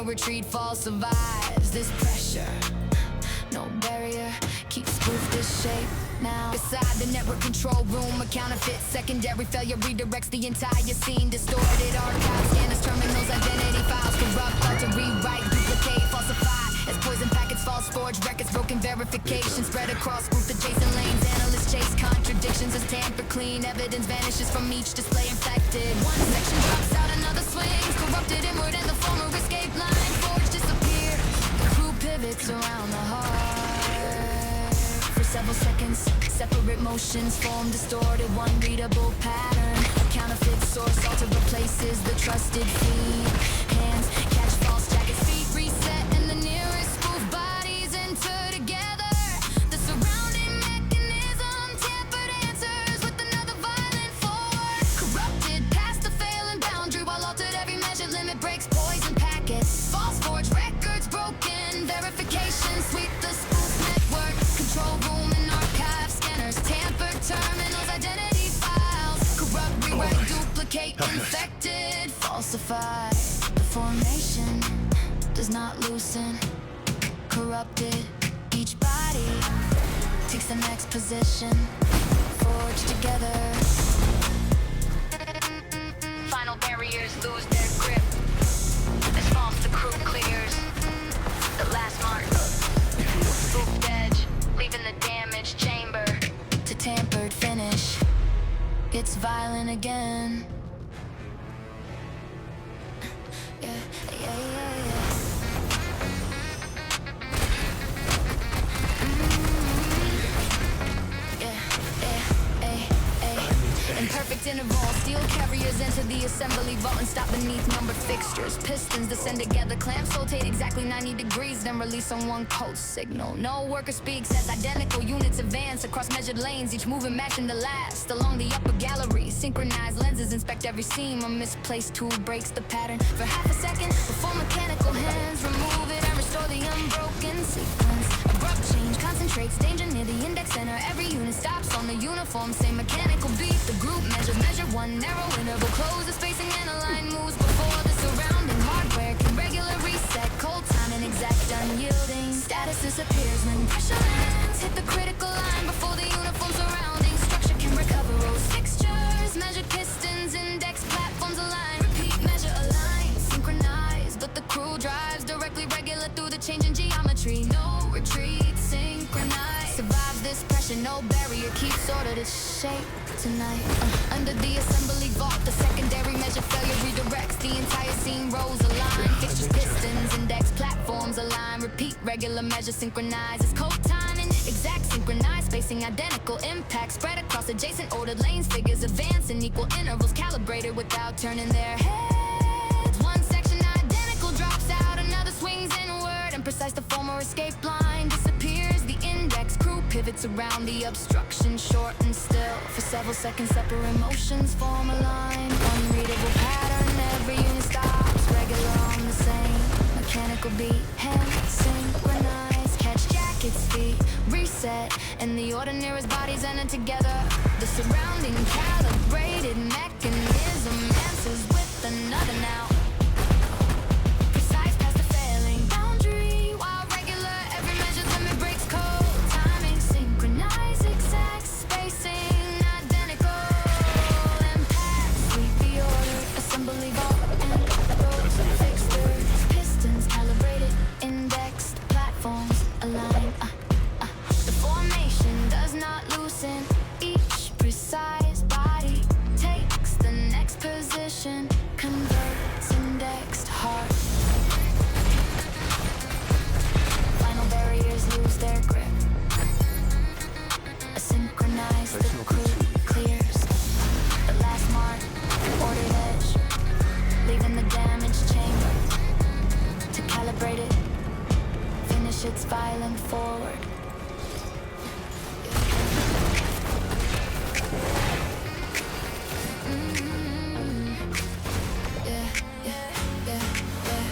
retreat, fall survives this pressure. No barrier, keep spoof this shape now. Beside the network control room, a counterfeit secondary failure redirects the entire scene. Distorted archives, scanners, terminals, identity files, corrupt, alter, rewrite, duplicate, falsify. As poison packets false, forged records, broken verification spread across groups, adjacent lanes. Analysts chase contradictions as tamper clean. Evidence vanishes from each display infected. One section drops out, another swings. Corrupted inward and the former escape line. Forged disappear. The crew pivots around the heart. For several seconds, separate motions form distorted, one readable pattern. A counterfeit source alter replaces the trusted feed. Hands catch false jackets, feet reset, and the nearest spoof bodies enter together. The surrounding mechanism tampered answers with another violent force. Corrupted past the failing boundary while altered every measured limit breaks poison packets. False forged records broken, verification sweep the spoof network. Control room and archive scanners, tampered terminals, identity files. Corrupt, rewrite, duplicate, infected, falsify. The formation does not loosen. Corrupted, each body takes the next position. Forged together. Final barriers lose their grip as false the crew clears. The last mark, spooked edge, leaving the damaged chamber to tampered finish. It's violent again. Yeah, yeah, yeah, yeah. Imperfect interval, steel carriers enter the assembly vault and stop beneath numbered fixtures. Pistons descend together, clamps rotate exactly 90 degrees, then release on one code signal. No worker speaks as identical units advance across measured lanes, each movement matching the last. Along the upper gallery, synchronized lenses inspect every seam. A misplaced tool breaks the pattern for half a second before mechanical hands remove it and restore the unbroken sequence. Abrupt change concentrates danger near the index center. Every unit stops on the uniform, same mechanical beat. The group measures measure one narrow interval, close the spacing and align moves before the surrounding hardware can regular reset. Cold time and exact unyielding. Status disappears when pressure lands. Hit the critical line before the uniform surrounding structure can recover. Rows fixtures, measured pistons, index platforms align. Repeat, measure, align, synchronize. But the crew drives directly regular through the changing geometry. No retreat, synchronize. Survive this pressure, no barrier, keeps ordered its shape tonight. Under the assembly vault, the secondary measure failure redirects the entire scene. Rows align, fixtures, pistons, index platforms align. Repeat, regular measure synchronize. It's code timing, exact synchronized spacing, identical impact spread across adjacent ordered lanes. Figures advance in equal intervals, calibrated without turning their heads. One section identical drops out, another swings inward, and precise the former escape line disappears. The index crew pivots around the obstruction, short and still. For several seconds, separate motions form a line. Unreadable pattern, every unit stops, regular on the same mechanical beat. Hands synchronize, catch jackets, feet reset, and the ordinary's bodies enter together. The surrounding calibrated mechanism answers with another now. Precise past the failing boundary, while regular every measured limit breaks code. Timing synchronize, exact spacing, identical impact. Sweep the order, assembly vault and rows fixtures, pistons calibrated, indexed platforms align. The formation does not loosen. Each precise body takes the next position, converts indexed heart. Final barriers lose their grip. A synchronized the crew clears. The last mark, ordered edge, leaving the damaged chamber to calibrate it, finish its violent forward.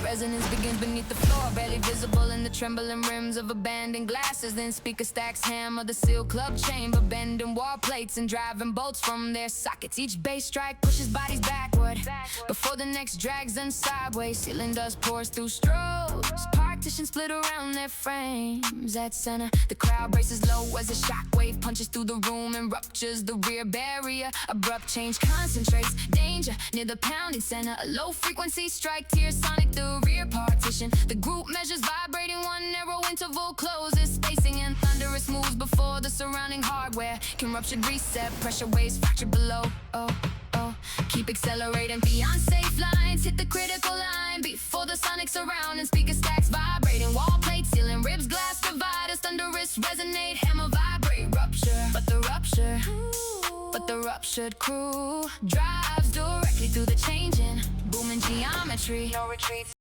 Resonance begins beneath the floor, barely visible in the trembling rims of abandoned glasses. Then speaker stacks hammer the sealed club chamber, bending wall plates and driving bolts from their sockets. Each bass strike pushes bodies backward, backward. Before the next drags them sideways, ceiling dust pours through strobes. Partitions split around their frames. At center, the crowd braces low as a shockwave punches through the room and ruptures the rear barrier. Abrupt change concentrates danger near the pounding center. A low frequency strike tears sonic the rear partition. The group measures vibrating, one narrow interval closes, spacing and thunderous moves before the surrounding hardware can rupture, reset. Pressure waves fractured below. Keep accelerating beyond safe lines. Hit the critical line before the sonic surround and speaker stacks vibrating. Wall plates, ceiling ribs, glass dividers, thunderous resonate, hammer vibrate, rupture. But the ruptured crew drives directly through the changing, booming geometry. No retreat.